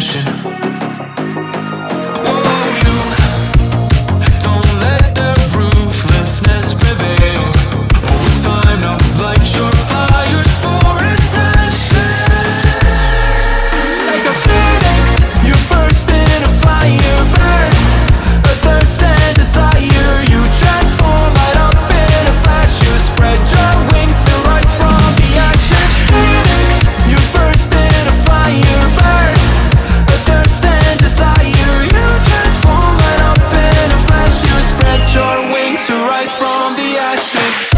passion. Oh, you don't let their ruthlessness prevail. Oh, it's time to light your fires for ascension. Like a phoenix, you burst in a fire, burn a thirst and desire. You transform right up in a flash. You spread your wings to rise from the ashes. Phoenix, you burst in a fire, burn a thirst and desire. You transform right up in a flash. You spread your wings to rise from the ashes.